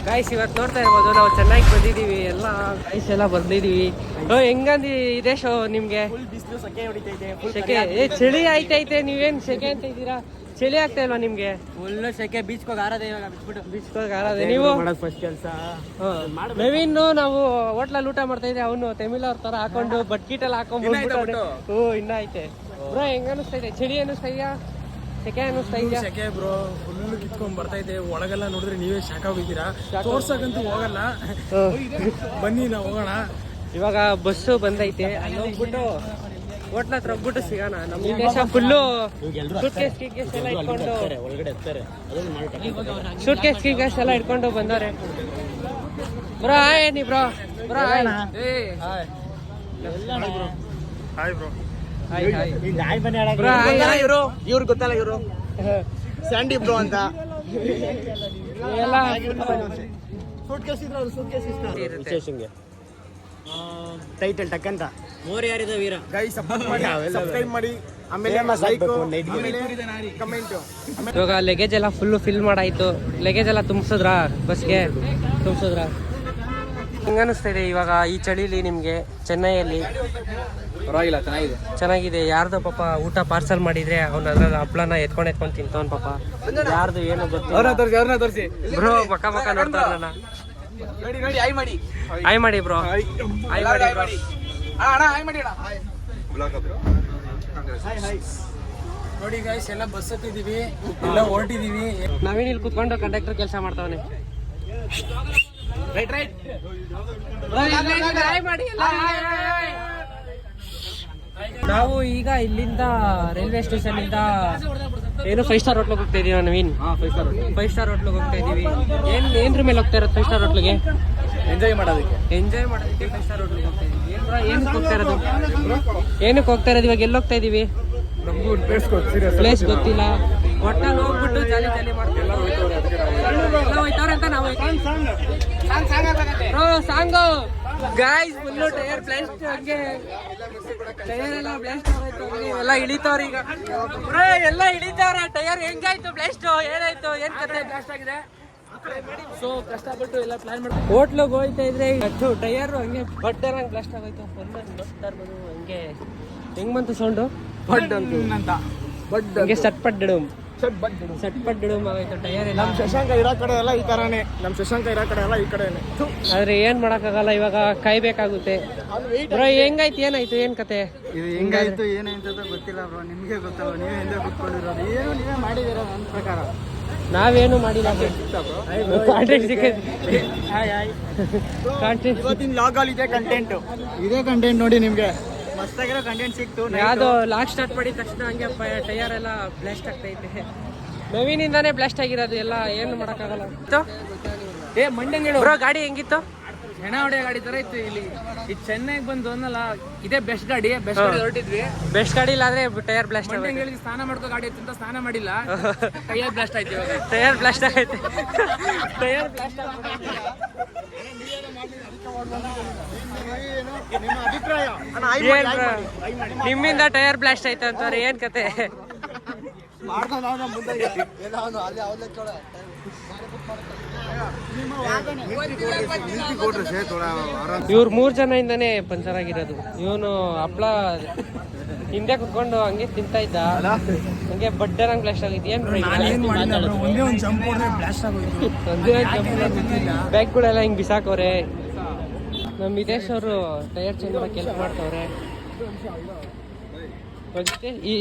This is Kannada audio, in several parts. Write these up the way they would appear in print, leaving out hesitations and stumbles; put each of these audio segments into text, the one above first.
ಗಾಯ್ಸ್ ಇವತ್ತು ನೋಡ್ತಾ ಇರ್ಬೋದು ನಾವು ಚೆನ್ನಾಗಿ ಬಂದಿದ್ದೀವಿ ಎಲ್ಲ ಗಾಯ್ಸ್ ಎಲ್ಲ ಬಂದಿದ್ದೀವಿ. ಹೆಂಗಂದಿ ಇದೇ ಶೋ ನಿಮ್ಗೆ? ಸೆಕೆ ಚಳಿ ಆಯ್ತೈತೆ, ನೀವೇನ್ ಸೆಕೆ ಅಂತ ಇದ್ದೀರಾ? ಚಳಿ ಆಗ್ತಾ ಇಲ್ವಾ ನಿಮ್ಗೆ? ಫುಲ್ ಸೆಕೆ, ಬೀಚ್ಗೆ ಆರದೆ ಇವಾಗ ಬಿಟ್ಬಿಟ್ಟು. ಬೀಚ್ಗೆ ಆರದೆ ನೀವು ಫಸ್ಟ್ ಕೆಲಸ. ನವೀನ್ ನಾವು ಹೋಟ್ಲಲ್ಲಿ ಊಟ ಮಾಡ್ತಾ ಇದ್ದೆ, ಅವನು ತಮಿಳ್ ಅವ್ರ ತರ ಹಾಕೊಂಡು ಬಟ್ಕಿಟಲ್ಲಿ ಹಾಕೊಂಡು ಇನ್ನ ಐತೆ. ಬ್ರೋ ಹೆಂಗ ಅನಿಸ್ತಾ ಇದೆ? ಚಳಿ ಅನಿಸ್ತಾ ಇದೆಯಾ, ಸೆಕೆ ಅನಿಸ್ತಾ ಇದೆಯಾ? ಸೆಕೆ ಬ್ರೋ, ಫುಲ್ ಕಿತ್ಕೊಂಡ್ ಬರ್ತಾ ಇದೆ. ಒಳಗೆಲ್ಲ ನೋಡಿದ್ರೆ ನೀವೇ ಶಾಕ್ ಹೋಗಿದ್ದೀರಾ. ತೋರ್ಸಕ್ಕಂತೂ ಹೋಗಲ್ಲ, ಬನ್ನಿ ನಾವು ಹೋಗೋಣ. ಇವಾಗ ಬಸ್ಸು ಬಂದೈತೆ, ಅಲ್ಲಿ ಹೋಗ್ಬಿಟ್ಟು ಹೋಟ್ಲ ಹತ್ರ ಹೋಗ್ಬಿಟ್ಟು ಸಿಗೋಣ. ನಮ್ಮ ದೇಶ ಫುಲ್ಲು ಸೂಟ್ ಕೇಸ್ ಎಲ್ಲ ಇಟ್ಕೊಂಡು ಸೂಟ್ ಕೇಸ್ ಎಲ್ಲ ಇಟ್ಕೊಂಡು ಬಂದವ್ರೆ. ಬ್ರೋ ಹಾಯ್ ನೀ bro. Bro hi. Hi bro. ಇವ್ರು ಗೊತ್ತಲ್ಲ, ಇವರು ಸ್ಯಾಂಡಿ ಬ್ರೋ ಅಂತ. ಟೈಟಲ್ ಟಕ್ ಅಂತ ಮೋರಿಯಾರಿದ ವೀರ. ಗೈಸ್ ಸಬ್ಸ್ಕ್ರೈಬ್ ಮಾಡಿ, ಆಮೇಲೆ ಕಮೆಂಟ್. ಇವಾಗ ಲಗೇಜ್ ಎಲ್ಲ ಫುಲ್ಲು ಫಿಲ್ ಮಾಡಾಯ್ತು. ಲಗೇಜ್ ಎಲ್ಲ ತುಂಬಿಸಿದ್ರಾ ಬಸ್ಗೆ? ತುಂಬಿಸಿದ್ರಾ? ಹೆಂಗ ಅನಿಸ್ತಾ ಇದೆ ಇವಾಗ ಈ ಚಳಿಲಿ ನಿಮ್ಗೆ ಚೆನ್ನೈಯಲ್ಲಿ? ಪರವಾಗಿಲ್ಲ, ಚೆನ್ನಾಗಿದೆ. ಯಾರ್ದು ಪಾಪ ಊಟ ಪಾರ್ಸಲ್ ಮಾಡಿದ್ರೆ ಅವ್ನ ಅದ್ರಲ್ಲಿ ಹಪ್ಳನ ಎತ್ಕೊಂಡ್ ತಿಂತವನ್ ಪಾಪ. ಯಾರ್ದು ಏನು ತೋರಿಸಿ ಬ್ರೋ, ಬಕ್ಕ ನೋಡ್ತಾ ಇದ್ದಾನ. ನೋಡಿ ಆಯ್ ಮಾಡಿ ಬ್ರೋ, ಆಯ್ ಮಾಡಿ ಬ್ರೋ. ನೋಡಿ ಗೈಸ್, ಎಲ್ಲ ಬಸ್ ಹತ್ತಿದೀವಿ, ಎಲ್ಲ ಹೊರಟಿದೀವಿ. ನಾವೇನು ಇಲ್ಲಿ ಕುತ್ಕೊಂಡು ಕಂಡಕ್ಟರ್ ಕೆಲಸ ಮಾಡ್ತಾವನೆ. ನಾವು ಈಗ ಇಲ್ಲಿಂದ ರೈಲ್ವೆ ಸ್ಟೇಷನ್ ಇಂದ ಏನು 5 ಸ್ಟಾರ್ ಹೋಟ್ಲಿಗೆ ಹೋಗ್ತಾ ಇದೀವಿ. ನವೀನ್ 5 ಸ್ಟಾರ್ ಹೋಟ್ಲಿಗೆ ಹೋಗ್ತಾ ಇದೀವಿ. ಏನ್ರ ಮೇಲೆ ಹೋಗ್ತಾ ಇರೋದು 5 ಸ್ಟಾರ್ ಹೋಟ್ಲಿಗೆ? ಎಂಜಾಯ್ ಮಾಡೋದಕ್ಕೆ 5 ಸ್ಟಾರ್ ಹೋಟ್ಲಿಗೆ ಹೋಗ್ತಾ ಇದೀವಿ. ಏನಕ್ಕೆ ಹೋಗ್ತಾ ಇರೋದು? ಇವಾಗ ಎಲ್ಲಿ ಹೋಗ್ತಾ ಇದೀವಿ? ನಮಗೂ ಪ್ಲೇಸ್ ಗೊತ್ತಿಲ್ಲ. ಒಟ್ಟಲ್ಲಿ ಹೋಗ್ಬಿಟ್ಟು ಜಾಲಿ ಮಾಡ್ತೀವಿ. ಹೋಯ್ತವ್ರೆ ಅಂತ ನಾವು song guys full tyre blast. ಹಂಗೆ ಟೈರ್ ಎಲ್ಲ ಬ್ಲಾಸ್ಟ್ ಆಗೋಯ್ತು. ಎಲ್ಲ ಇಳಿತವ್ರ ಈಗ. ಎಲ್ಲ ಇಳಿತವ್ರೆ. Tyre ಹೆಂಗಾಯ್ತು blast? ಏನಾಯ್ತು? ಏನ್ ಕತೆ? ಬ್ಲಾಸ್ಟ್ ಆಗಿದೆ. ಸೊ ಕಷ್ಟಪಟ್ಟು ಎಲ್ಲ ಪ್ಲಾನ್ ಮಾಡಿ ಹೋಟ್ಲಿಗೆ ಹೋಯ್ತಾ ಇದ್ರೆ ಟೈರ್ ಹಂಗೆ ಬಡ್ಡರಂಗ್ ಬ್ಲಾಸ್ಟ್ ಆಗೋಯ್ತು. ಹಂಗೆ ಹೆಂಗ್ ಬಂತು ಸೌಂಡು? ಬಡ್ ಅಂತ ಹಂಗೆ ಸಟ್ಪಡ್ಡು ಆಗೋಯ್ತು ಟೈರ್ ಎಲ್ಲ. ನಮ್ ಶಶಾಂಕ ಇರೋ ಕಡೆ ಎಲ್ಲ ಈ ತರಾನೇ. ಆದ್ರೆ ಏನ್ ಮಾಡಕ್ಕಾಗಲ್ಲ, ಇವಾಗ ಕಾಯ್ಬೇಕಾಗುತ್ತೆ. ಬ್ರೋ ಹೆಂಗಾಯ್ತು? ಏನ್ ಕತೆ? ಇದು ಹೆಂಗಾಯ್ತು ಏನಾಯ್ತು ಗೊತ್ತಿಲ್ಲ ಬ್ರೋ, ನಿಮ್ಗೆ ಗೊತ್ತಲ್ಲ, ನೀವೇ ಹಿಂದೆ ಕುತ್ಕೊಂಡಿರೋದು. ಏನು ನೀವೇ ಮಾಡಿದಿರ ನನ್ನ ಪ್ರಕಾರ. ನಾವೇನು ಮಾಡಿಲ್ಲ. ಇವತ್ತಿನ ಲಾಗ್ ಅಲ್ಲಿ ಇದೇ ಕಂಟೆಂಟ್ ನೋಡಿ, ನಿಮ್ಗೆ ಮಸ್ತಾಗಿರೋ ಕಂಟೆಂಟ್ ಸಿಕ್ತು. ಯಾವ್ದು ಲಾಕ್ ಸ್ಟಾರ್ಟ್ ಮಾಡಿದ ತಕ್ಷಣ ಹಂಗೆ ಟೈರ್ ಎಲ್ಲ ಬ್ಲಾಸ್ಟ್ ಆಗ್ತೈತೆ. ನವೀನಿಂದಾನೇ ಬ್ಲಾಸ್ಟ್ ಆಗಿರೋದು ಎಲ್ಲ. ಏನು ಮಾಡಕ್ಕಾಗಲ್ಲ. ಮಂಡ್ಯಂಗಳು ಬ್ರೋ ಗಾಡಿ ಹೆಂಗಿತ್ತು? ಹೆಣ ಹೊಡೆಯೋ ಗಾಡಿ ತರ ಇತ್ತು. ಇಲ್ಲಿ ಚೆನ್ನೈಗೆ ಬಂದು ಅನ್ನಲ್ಲ, ಇದೇ ಬೆಸ್ಟ್ ಗಾಡಿ ಹೊರಟಿದ್ವಿ. ಬೆಸ್ಟ್ ಗಾಡಿ ಇಲ್ಲ ಆದ್ರೆ ಟೈರ್ ಬ್ಲಾಸ್ಟ್ ಆಗಿದೆ. ಮಂಡ್ಯಂಗಳಿಗೆ ಸ್ನಾನ ಮಾಡ್ಕೋ ಗಾಡಿ ಇತ್ತು ಅಂತ ಸ್ನಾನ ಮಾಡಿಲ್ಲ, ಟೈರ್ ಬ್ಲಾಸ್ಟ್ ಆಯ್ತು. ಇವಾಗ ಟೈರ್ ಬ್ಲಾಸ್ಟ್ ಆಗೈತೆ. ಟೈರ್ ಬ್ಲಾಸ್ಟ್ ನಿಮ್ಮಿಂದ ಟೈರ್ ಬ್ಲಾಸ್ಟ್ ಆಯ್ತು ಅಂತಾರೆ. ಏನ್ ಕತೆ? ಇವ್ರು 3 ಜನ ಇಂದಾನೆ ಪಂಚರ್ ಆಗಿರೋದು. ಇವನು ಹಪ್ಳ ಹಿಂದೆ ಕುತ್ಕೊಂಡು ಹಂಗೆ ತಿಂತಾ ಇದ್ದ, ಹಂಗೆ ಬಡ್ಡರಂಗ್ ಬ್ಲಾಸ್ಟ್ ಆಗಿತ್ತು. ಬ್ಯಾಗ್ಗಳೆಲ್ಲ ಹಿಂಗ್ ಬಿಸಾಕವ್ರೆ. ನಮ್ಮ ಹಿತೇಶ್ ಅವರು ಟೈರ್ ಚೇಂಜ್ ಮಾಡಕ್ಕೆ ಹೆಲ್ಪ್ ಮಾಡ್ತವ್ರೆ.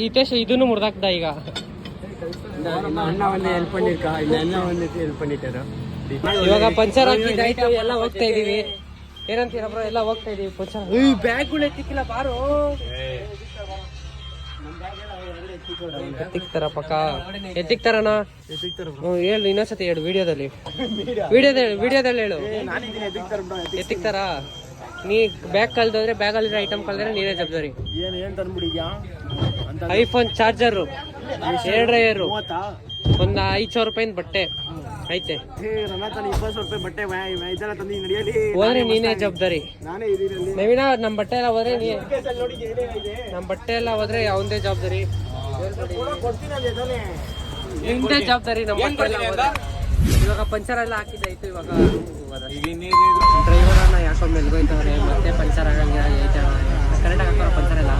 ಹಿತೇಶ್ ಇದನ್ನು ಮುರ್ದಾಕ್ದ ಈಗ. ಇವಾಗ ಪಂಚರ್ ಹಾಕಿದ್ದಾಯ್ತು, ಎಲ್ಲ ಹೋಗ್ತಾ ಇದೀವಿ. ಏನಂತೀರ ಬ್ರೋ? ಎಲ್ಲ ಹೋಗ್ತಾ ಇದೀವಿ. ಪಂಚರ್ ಬ್ಯಾಗ್ಗಳು ಎತ್ತಿಕ್ಕಿಲ್ಲ, ಬಾರು ಎತ್ತಿಕ್ತಾರ ಪಕ್ಕ. ಎತ್ತಿಕ್ತಾರಣ? ಹೇಳು ಇನ್ನೊಂದ್ಸತಿ ಹೇಳು ವಿಡಿಯೋದಲ್ಲಿ ಹೇಳು. ಎತ್ತಿಕ್ತಾರ? ನೀ ಬ್ಯಾಗ್ ಕಲ್ದೋದ್ರೆ ಬ್ಯಾಗಲ್ಲಿರೋ ಐಟಮ್ ಕಲ್ದ್ರೆ ನೀನೇ ಜವಾಬ್ದಾರಿ. ಐಫೋನ್ ಚಾರ್ಜರು, 2 ಡ್ರೈಯರು, ಒಂದು 500 ರೂಪಾಯಿಂದ ಬಟ್ಟೆ ಐತೆ. ಹೋದ್ರೆ ನೀನೇ ಜವಾಬ್ದಾರಿ. ನವೀನ ನಮ್ಮ ಬಟ್ಟೆ ಎಲ್ಲ ಹೋದ್ರೆ ಅವಂದೇ ಜವಾಬ್ದಾರಿ. ನಿಮ್ದೇ ಜವಾಬ್ದಾರಿ ನಮ್ಮ ಬಟ್ಟೆ ಎಲ್ಲ ಹೋದ್ರೆ. ಇವಾಗ ಪಂಚರ್ ಎಲ್ಲ ಹಾಕಿದ್ದಾಯ್ತು. ಇವಾಗ ಡ್ರೈವರ್ ಅನ್ನ ಯಾಕೋ ಮೆಲ್ಗೋಯ್ತವ್ರೆ, ಮತ್ತೆ ಪಂಚರ್ ಆಗಂಗೆ ಐತವ್ರೆ. ಕರೆಕ್ಟಾಗಿ ಹಾಕೋರ ಪಂಚರ್ ಎಲ್ಲ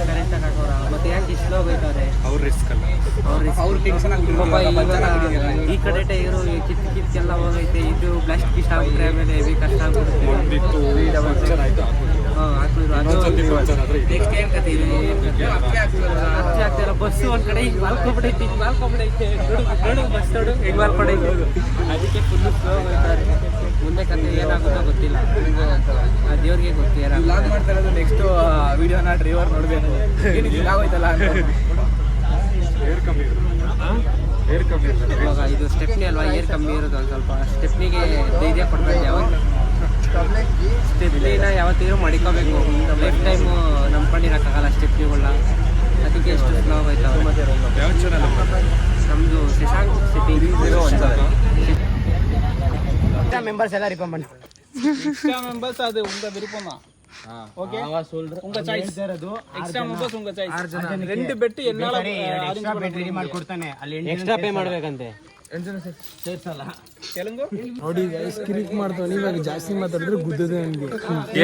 ಕರೆಕ್ಟಾಗಿ ಹಾಕೋರ. ಮತ್ತೆ ಯಾಕೆ ಸ್ಲೋ ಹೋಗ್ತವ್ರೆ? ಈ ಕಡೆ ಟೈರು ಕಿತ್ಕೆಲ್ಲ ಹೋಗೈತೆ. ಇದು ಪ್ಲಾಸ್ಟಿಕ್ ಇಷ್ಟ ಆಗ್ಬಿಟ್ರೆ ಆಮೇಲೆ ಹೆವಿ ಕಷ್ಟ ಆಗ್ಬಿಡುತ್ತೆ. ಆಗ್ತಿಲ್ಲ. ಬಸ್ಸು ಒಂದ್ ಕಡೆ ಹಿಂಗ್ ಮಾಲ್ಕೊಂಡ್ಬಿಡೈತೆ, ನೋಡು ಬಸ್ ನೋಡು ಹೆಂಗ್ ಮಾಲ್ಕೊಂಡೈತೆ. ಅದಕ್ಕೆ ಫುಲ್ ಸ್ಲೋ ಹೋಗ್ತಾರೆ. ಮುಂದೆ ಕತೆ ಏನಾಗುತ್ತೋ ಗೊತ್ತಿಲ್ಲ, ದೇವ್ರಿಗೆ ಗೊತ್ತು. ಏನಾಗ ಮಾಡ್ತಾ ಇರೋದು ನೆಕ್ಸ್ಟ್ ವಿಡಿಯೋನ ಡ್ರೈವರ್ ನೋಡ್ಬೇಕು. ಆಗೋಯ್ತಲ್ಲ ಇವಾಗ ಇದು ಸ್ಟೆಪ್ನಿ ಅಲ್ವಾ, ಏರ್ ಕಮ್ಮಿ ಇರೋದು. ಒಂದು ಸ್ವಲ್ಪ ಸ್ಟೆಪ್ನಿಗೆ ಧೈರ್ಯ ಕೊಡ್ಬೇಕು. ಯಾವಾಗ ಸ್ಟೆಪ್ನಿನ ಯಾವತ್ತಿದ್ರೂ ಮಡಿಕೋಬೇಕು. Life time ನಂಬ್ಕೊಂಡಿರೋಕ್ಕಾಗಲ್ಲ ಸ್ಟೆಪ್ನಿಗಳನ್ನ. ಅದಕ್ಕೆ ಎಷ್ಟು ಸ್ಲೋ ಆಯ್ತಾವೆ. ನಮ್ಮದು ಶಶಾಂಕ್ ಸಿಟಿ மெம்பர்ஸ் எல்லாரும் ரிஃபார்ம் பண்ணு. எக்ஸ்ட்ரா மெம்பர்ஸ் அது உங்க விருப்பம் தான். ஓகே உங்க சாய்ஸ் ಅದು. ಎಕ್ಸ್ಟ್ರಾ ಮೆಂಬರ್ಸ್ ಉಂಗ ಚಾಯ್ಸ್. ரெண்டு ಬೆಟ್ ಎನ್ನಾಲ ಎಕ್ಸ್ಟ್ರಾ ಬೆಟ್ ರೆಡಿ ಮಾಡಿ ಕೊಡ್ತಾನೆ. ಅಲ್ಲಿ ಎಕ್ಸ್ಟ್ರಾ ಪೇ ಮಾಡಬೇಕಂತೆ. ಸೇರ್ಸಲ್ಲ ತೆಲಂಗು ನೋಡಿ ಗೈಸ್. ಕಿರಿಕ್ ಮಾಡ್ತಾವನೆ. ಇವಾಗ ಜಾಸ್ತಿ ಮಾತಾಡಿದ್ರೆ ಗುದ್ದದೆ ನನಗೆ.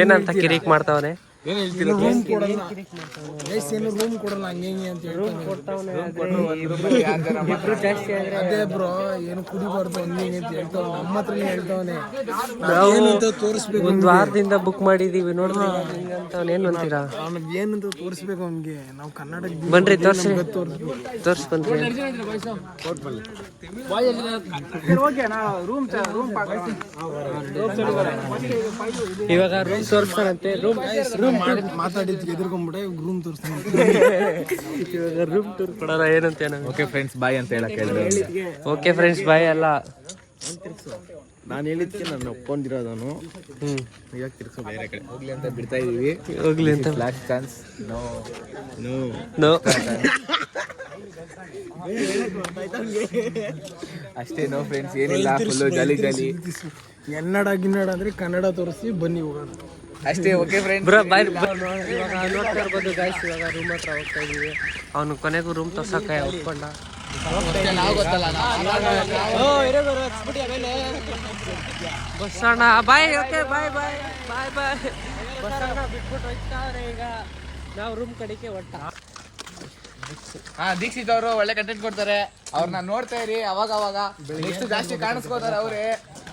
ಏನಂತ ಕಿರಿಕ್ ಮಾಡ್ತಾವನೆ? ಏನು ಹೇಳ್ತಿಲ್ಲ. ರೂಮ್ ಕೊಡಲ್ಲ ಗೈಸ್, ಏನು ರೂಮ್ ಕೊಡಲ್ಲ ಹಂಗೆ ಅಂತ ಹೇಳ್ತಾನೆ. ಕೊಡ್ತಾವನೆ ಇಬ್ರು ಜಾಸ್ತಿ ಆದ್ರೆ ಅದೇ ಬ್ರೋ ಏನು ಕುಡಿಬಾರ್ದು ಹಂಗೆ ಅಂತ ಹೇಳ್ತಾವ. ನಮ್ಮ ಹತ್ರನೇ ಹೇಳ್ತಾವನೆ. ಏನಂತ ತೋರಿಸ್ಬೇಕು. ಒಂದು ವಾರದಿಂದ ಬುಕ್ ಮಾಡಿದೀವಿ ನೋಡ್ರಿ ಅಂತ. ಏನು ಅಂತೀರಾ? ಏನಂತ ತೋರಿಸ್ಬೇಕು ಅವ್ನಿಗೆ. ನಾವು ಕರ್ನಾಟಕ ಬನ್ರಿ ತೋರಿಸಿ ಬನ್ರಿ. ಇವಾಗ ರೂಮ್ ತೋರಿಸ್ತಾರಂತೆ. ರೂಮ್ ಮಾತಾಡಿದ್ಕೆ ಎದುರ್ಕೊಂಡ್ಬಿಟ್ಟೆ ರೂಮ್ ತೋರಿಸ್ತಾನೆ. ಇವಾಗ ರೂಮ್ ಟೂರ್ ಕೊಡೋಣ ಏನಂತ. ಓಕೆ ಫ್ರೆಂಡ್ಸ್ ಬಾಯ್ ಅಂತ ಹೇಳಕ್ ಹೇಳಿದ್ರೆ ಓಕೆ ಫ್ರೆಂಡ್ಸ್ ಬಾಯ್ ಅಲ್ಲ. ನಾನು ಹೇಳಿದ್ಕೆ ನಾನು ಒಪ್ಕೊಂಡಿರೋದನು. ಈಗ ತಿರ್ಸೋ ಬೇರೆ ಕಡೆ ಹೋಗ್ಲಿ ಅಂತ ಬಿಡ್ತಾ ಇದೀವಿ. ಹೋಗ್ಲಿ ಅಂತ last chance. No no no ಅಷ್ಟೇ. ನೋ ಫ್ರೆಂಡ್ಸ್ ಏನಿಲ್ಲ. Full jolly jolly. ಕನ್ನಡ ಗಿನ್ನಡ ಅಂದ್ರೆ ಕನ್ನಡ ತೋರಿಸಿ ಬನ್ನಿ ಹೋಗೋಣ ಅಷ್ಟೇ. Okay friends bro bye. ಇವಾಗ ನೋಡ್ತಾ ಇರ್ಬೋದು ಗೈಸ್. ಇವಾಗ ರೂಮ್ ಹತ್ರ ಹೋಗ್ತಾ ಇದೀವಿ. ಅವನು ಕೊನೆಗೂ ರೂಮ್ ತೋರ್ಸಕ್ಕೆ ಒಪ್ಕೊಂಡ. ಬಸ್ಸಣ್ಣ ಬಾಯ್. ಓಕೆ ಬಾಯ್ ಬಾಯ್ ಬಾಯ್ ಬಾಯ್. ಬಸ್ಸಣ್ಣ ಬಿಟ್ಬಿಟ್ಟು ಹೋಗ್ತಾವ್ರೆ. ಈಗ ನಾವು ರೂಮ್ ಕಡೆಗೆ ಒಟ್ಟ. ದೀಕ್ಷಿತ್ ಅವರು ಒಳ್ಳೆ ಕಂಟೆಂಟ್ ಕೊಡ್ತಾರೆ. ಅವ್ರನ್ನ ನೋಡ್ತಾ ಇರಿ ಅವಾಗ ಅವಾಗ. ನೆಕ್ಸ್ಟ್ ಜಾಸ್ತಿ ಕಾಣಿಸ್ಕೋತಾರೆ ಅವ್ರೆ.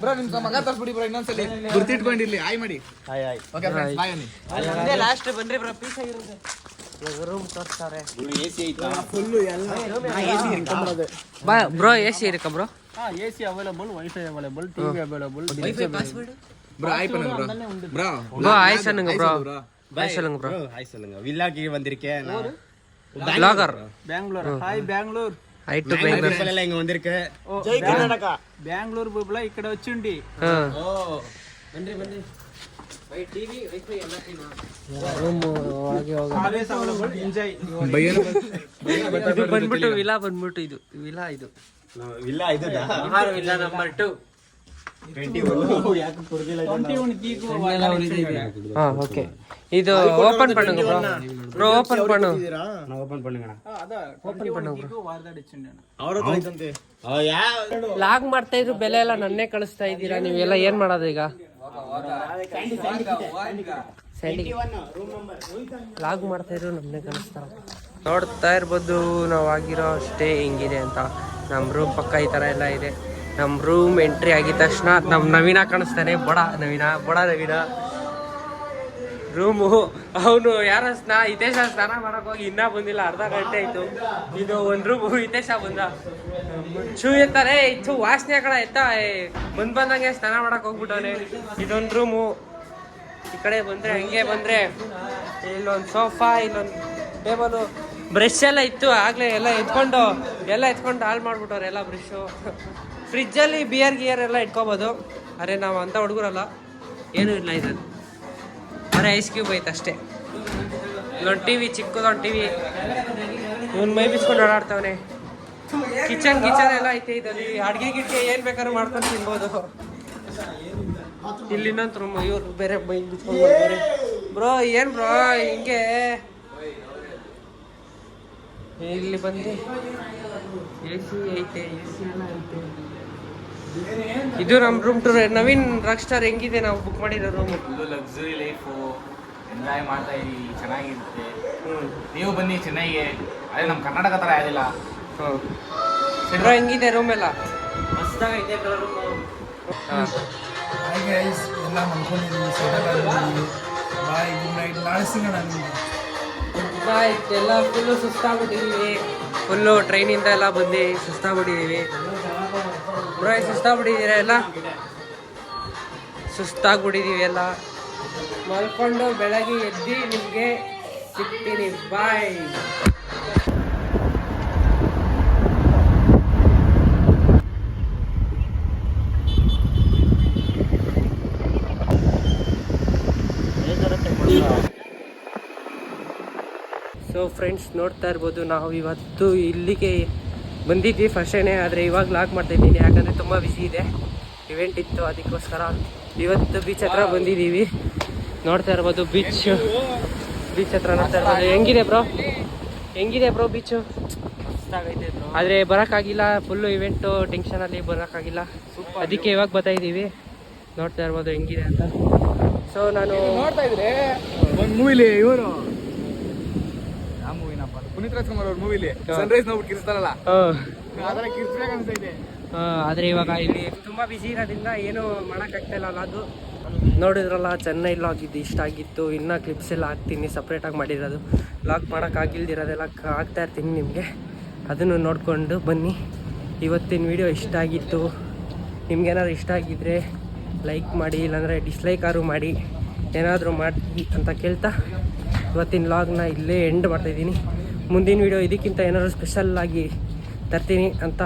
ಬ್ರೋ ನಿಮ್ ಮಗ ತರ್ಸ್ಬಿಡಿ ಬ್ರೋ. ಇನ್ನೊಂದ್ಸಲಿ ಗುರ್ತಿಟ್ಕೊಂಡಿರ್ಲಿ. ಆಯ್ ಮಾಡಿ. ಓಕೆ ಫ್ರೆಂಡ್ಸ್ ಬಾಯ್ ಅನ್ನಿ. ಅಲ್ಲೇ ಲಾಸ್ಟ್ ಬನ್ರಿ ಬ್ರೋ. ಪೀಸ್ ಆಗಿರುತ್ತೆ. ರೂಮ್ ತೋರಿಸ್ತಾರೆ. ಎಸಿ ಐತಾ ಫುಲ್ ಎಲ್ಲ. ಎಸಿ ಇರ್ಕೊಂಬರೋದು ಬಾ ಬ್ರೋ. ಎಸಿ ಇರಕ bro. AC available, wifi available, TV available. Wifi password bro ஆய் பண்ணுங்க ப்ரோ. ப்ரோ ஆய் சொல்லுங்க ப்ரோ. ஆய் சொல்லுங்க ப்ரோ. ஆய் சொல்லுங்க. வில்லாக்கு வந்திருக்கேன் நான். Blogger Bengaluru. Hi Bengaluru. I to Bengaluru ಎಲ್ಲ ಇಂಗ வந்திருக்கு. ಜೈ ಕರ್ನಾಟಕ. ಬೆಂಗಳೂರು ಬಬ್ಲಾ ಈ ಕಡೆ ವಚ್ಚುಂಡಿ. ಓ ಬನ್ನಿ ಬನ್ನಿ. ಬೈ ಟಿವಿ ವೈಫೈ ಎಲ್ಲ ಟಿವಿ. ರೂಮ್ ಒಳಗೆ ಹೋಗ. Always available. ಎಂಜಾಯ್. ಇದು ಬಂದ್ಬಿಟ್ಟು ವಿಲಾ. ಬಂದ್ಬಿಟ್ಟು ಇದು ವಿಲಾ. ಇದು ವಿಲಾ. ಇದು ಆಹಾರ ವಿಲಾ ನಂಬರ್ 2 21. ಯಾಕೆ ಕೊಡ್ದಿಲ್ಲ? 21 ಕೀಗೋ ಎಲ್ಲ ಉಳಿದಿದೆ. ಹಾ ಓಕೆ. ಇದು ಓಪನ್ பண்ணுங்க bro. bro ஓபன் பண்ணு. நான் ஓபன் பண்ணுங்கடா. ಅದ ಓಪನ್ பண்ணுங்க bro. ಅವರದು ಐತಂತೆ. ಲಾಗ್ ಮಾಡ್ತಾ ಇದ್ರು. ಬೆಲೆ ಎಲ್ಲ ನನ್ನೇ ಕಳಿಸ್ತಾ ಇದ್ದೀರಾ ನೀವೆಲ್ಲ. ಏನ್ ಮಾಡೋದು ಈಗ? ಲಾಗ್ ಮಾಡ್ತಾ ಇದ್ರು ನನ್ನೇ ಕಳಿಸ್ತಾರ. ನೋಡ್ತಾ ಇರ್ಬೋದು ನಾವು ಆಗಿರೋ ಸ್ಟೇ ಹೆಂಗಿದೆ ಅಂತ. ನಮ್ಮ ರೂಮ್ ಪಕ್ಕ ಈ ತರ ಎಲ್ಲ ಇದೆ. ನಮ್ಮ ರೂಮ್ ಎಂಟ್ರಿ ಆಗಿದ ತಕ್ಷಣ ನಮ್ಮ ನವೀನ ಕಾಣಿಸ್ತಾನೆ. ಬಡ ನವೀನ ರೂಮು. ಅವನು ಯಾರ ಹಿತೇಶ ಸ್ನಾನ ಮಾಡಕ್ ಹೋಗಿ ಇನ್ನೂ ಬಂದಿಲ್ಲ. ಅರ್ಧ ಗಂಟೆ ಆಯ್ತು. ಇದು ಒಂದು ರೂಮು. ಹಿತೇಶ ಬಂದ ಶೂ ಎತ್ತಾರೆ. ಇತ್ತು ವಾಸನೆ ಕಡೆ ಎತ್ತ ಬಂದಂಗೆ ಸ್ನಾನ ಮಾಡಕ್ ಹೋಗ್ಬಿಟ್ಟವನೆ. ಇದೊಂದು ರೂಮು. ಈ ಕಡೆ ಬಂದ್ರೆ ಹಂಗೆ ಬಂದ್ರೆ ಇಲ್ಲೊಂದು ಸೋಫಾ, ಇಲ್ಲೊಂದು ಟೇಬಲು, ಬ್ರಷ್ ಎಲ್ಲ ಇತ್ತು. ಆಗ್ಲೇ ಎಲ್ಲ ಎತ್ಕೊಂಡು ಹಾಳು ಮಾಡ್ಬಿಟ್ಟವ್ರೆ ಎಲ್ಲ ಬ್ರಷು. ಫ್ರಿಜ್ಜಲ್ಲಿ ಬಿಯರ್ ಗಿಯರ್ ಎಲ್ಲ ಇಟ್ಕೋಬೋದು. ಅರೆ ನಾವು ಅಂತ ಹುಡುಗರಲ್ಲ, ಏನೂ ಇಲ್ಲ ಇದ್ರಲ್ಲಿ. ಅರೆ ಐಸ್ ಕ್ಯೂಬ್ ಐತೆ ಅಷ್ಟೇ. ಇಲ್ಲೊಂದು ಟಿ ವಿ, ಚಿಕ್ಕದೊಂದು ಟಿ ವಿ. ಇವನು ಮೈ ಬಿಸ್ಕೊಂಡು ಓಡಾಡ್ತವನೆ. ಕಿಚನ್ ಎಲ್ಲ ಐತೆ ಇದಲ್ಲಿ. ಅಡುಗೆ ಗಿಡ್ಗೆ ಏನು ಬೇಕಾದ್ರೂ ಮಾಡ್ಕೊಂಡು ತಿನ್ಬೋದು. ಇಲ್ಲಿ ಇನ್ನೊಂದು ರೂಮ್. ಇವ್ರು ಬೇರೆ ಮೈ ಬಿಸ್ಕೊಂಡು ಬರ್ತಾರೆ. ಬ್ರೋ ಏನು ಬ್ರೋ ಹಿಂಗೆ ಇಲ್ಲಿ ಬಂದು ಎ ಸಿ ಐತೆ, ಎ ಸಿ ಎಲ್ಲ ಐತೆ. ಇದು ನಮ್ಮ room tour. Naveen rock star ಹೆಂಗಿದೆ ನಾವು ಬುಕ್ ಮಾಡಿರೋ ರೂಮು? ಇದು ಲಕ್ಸುರಿ ಲೈಫು, ಎಂಜಾಯ್ ಮಾಡ್ತಾ ಇದೀವಿ, ಚೆನ್ನಾಗಿರುತ್ತೆ. ನೀವು ಬನ್ನಿ ಚೆನ್ನೈಗೆ. ಅದೇ ನಮ್ಮ ಕರ್ನಾಟಕ ಥರ ಆಗಿಲ್ಲ. ಬ್ರೋ ಹೆಂಗಿದೆ ರೂಮ್ ಎಲ್ಲ? ಮಸ್ತಾಗೈತೆ ರೂಮು. ಹಾಯ್ ಗೈಸ್, ಎಲ್ಲ ಮಲ್ಕೊಂಡಿದ್ದೀವಿ, ಸೆಟಲ್ ಆಗಿದ್ದೀವಿ. ಬಾಯ್, ಗುಡ್ ನೈಟ್. ನಾಳೆ ಸಿಗೋಣ ನಿಮಗೆ. ಆಯ್ತು, ಎಲ್ಲ ಫುಲ್ಲು ಸುಸ್ತಾಗ್ಬಿಟ್ಟಿದ್ದೀವಿ. ಫುಲ್ಲು ಟ್ರೈನಿಂದ ಎಲ್ಲ ಬಂದು ಸುಸ್ತಾಗ್ಬಿಟ್ಟಿದ್ದೀವಿ. ಬ್ರೋ ಸುಸ್ತಾಗ್ಬಿಟ್ಟಿದ್ದೀರ ಎಲ್ಲ? ಸುಸ್ತಾಗ್ಬಿಟ್ಟಿದ್ದೀವಿ ಎಲ್ಲ. ಮಲ್ಕೊಂಡು ಬೆಳಗ್ಗೆ ಎದ್ದು ನಿಮಗೆ ಸಿಗ್ತೀನಿ. ಬಾಯ್. ಸೊ ಫ್ರೆಂಡ್ಸ್, ನೋಡ್ತಾ ಇರ್ಬೋದು, ನಾವು ಇವತ್ತು ಇಲ್ಲಿಗೆ ಬಂದಿದ್ವಿ ಫಸ್ಟೇನೆ. ಆದರೆ ಇವಾಗ ಲಾಗ್ ಮಾಡ್ತಾಯಿದ್ದೀನಿ, ಯಾಕಂದರೆ ತುಂಬ ಬಿಸಿ ಇದೆ, ಇವೆಂಟ್ ಇತ್ತು, ಅದಕ್ಕೋಸ್ಕರ ಇವತ್ತು ಬೀಚ್ ಹತ್ರ ಬಂದಿದ್ದೀವಿ. ನೋಡ್ತಾ ಇರ್ಬೋದು ಬೀಚ್ ಹತ್ರ ನೋಡ್ತಾ ಇರ್ಬೋದು. ಹೆಂಗಿದೆ ಬ್ರೋ ಬೀಚು? ಆದರೆ ಬರೋಕ್ಕಾಗಿಲ್ಲ, ಫುಲ್ಲು ಇವೆಂಟು ಟೆನ್ಷನಲ್ಲಿ ಬರೋಕ್ಕಾಗಿಲ್ಲ. ಅದಕ್ಕೆ ಇವಾಗ ಬರ್ತಾಯಿದ್ದೀವಿ. ನೋಡ್ತಾ ಇರ್ಬೋದು ಹೆಂಗಿದೆ ಅಂತ. ಸೊ ನಾನು ನೋಡ್ತಾ ಇದ್ರೆ ಒಂದು ಮೂವಿಲಿ ಇವರು ಯಾವ ಮೂವಿನಪ್ಪ, ಪುನೀತ್ ರಾಜ್ಕುಮಾರ್ ಅವ್ರ ಮೂವಿಲಿ ಸನ್ರೈಸ್ ನೋಡ್ಬಿಟ್ಟು ಕಿರಿಸ್ತಾರಲ್ಲ, ಅದರ ಕಿರಿಸ್ಬೇಕು ಅನ್ಸೈತೆ. ಆದರೆ ಇವಾಗ ಇಲ್ಲಿ ತುಂಬ ಬಿಸಿ ಇರೋದ್ರಿಂದ ಏನೂ ಮಾಡೋಕ್ಕಾಗ್ತಾಯಿಲ್ಲ. ಅದು ನೋಡಿದ್ರಲ್ಲ, ಚೆನ್ನೈ ಲಾಗ್ ಇದು ಇಷ್ಟ ಆಗಿತ್ತು. ಇನ್ನೂ ಕ್ಲಿಪ್ಸ್ ಎಲ್ಲ ಹಾಕ್ತೀನಿ, ಸಪ್ರೇಟಾಗಿ ಮಾಡಿರೋದು. ಲಾಗ್ ಮಾಡೋಕ್ಕಾಗಿಲ್ದಿರೋದೆಲ್ಲ ಹಾಕ್ತಾ ಇರ್ತೀನಿ ನಿಮಗೆ, ಅದನ್ನು ನೋಡಿಕೊಂಡು ಬನ್ನಿ. ಇವತ್ತಿನ ವಿಡಿಯೋ ಇಷ್ಟ ಆಗಿತ್ತು. ನಿಮ್ಗೇನಾದ್ರು ಇಷ್ಟ ಆಗಿದ್ದರೆ ಲೈಕ್ ಮಾಡಿ, ಇಲ್ಲಾಂದರೆ ಡಿಸ್ಲೈಕ್ ಆದ್ರೂ ಮಾಡಿ, ಏನಾದರೂ ಮಾಡಿ ಅಂತ ಕೇಳ್ತಾ ಇವತ್ತಿನ ಲಾಗ್ನ ಇಲ್ಲೇ ಎಂಡ್ ಮಾಡ್ತಾಯಿದ್ದೀನಿ. ಮುಂದಿನ ವಿಡಿಯೋ ಇದಕ್ಕಿಂತ ಏನಾದರೂ ಸ್ಪೆಷಲ್ಲಾಗಿ ತರ್ತೀನಿ ಅಂತ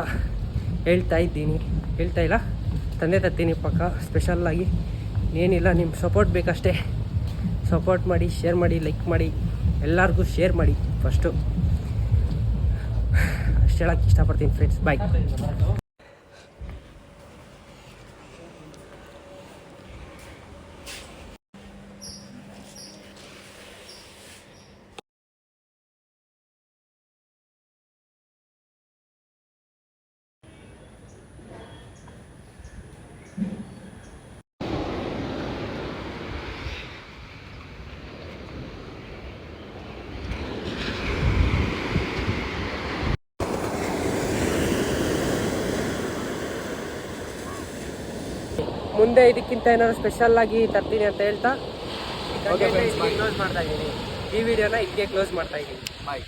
ಹೇಳ್ತಾ ಇಲ್ಲ, ತಂದೆ ತರ್ತೀನಿ ಪಕ್ಕ ಸ್ಪೆಷಲ್ಲಾಗಿ. ಏನಿಲ್ಲ, ನಿಮ್ಮ ಸಪೋರ್ಟ್ ಬೇಕಷ್ಟೇ. ಸಪೋರ್ಟ್ ಮಾಡಿ, ಶೇರ್ ಮಾಡಿ, ಲೈಕ್ ಮಾಡಿ, ಎಲ್ಲರಿಗೂ ಶೇರ್ ಮಾಡಿ ಫಸ್ಟು. ಅಷ್ಟು ಹೇಳೋಕ್ಕೆ ಇಷ್ಟಪಡ್ತೀನಿ ಫ್ರೆಂಡ್ಸ್. ಬಾಯ್. ಮುಂದೆ ಇದಕ್ಕಿಂತ ಏನಾದ್ರು ಸ್ಪೆಷಲ್ಲಾಗಿ ತರ್ತೀನಿ ಅಂತ ಹೇಳ್ತಾ ಕ್ಲೋಸ್ ಮಾಡ್ತಾ ಇದ್ದೀನಿ. ಈ ವಿಡಿಯೋನ ಇಲ್ಲಿಗೆ ಕ್ಲೋಸ್ ಮಾಡ್ತಾ ಇದ್ದೀನಿ. ಬಾಯ್.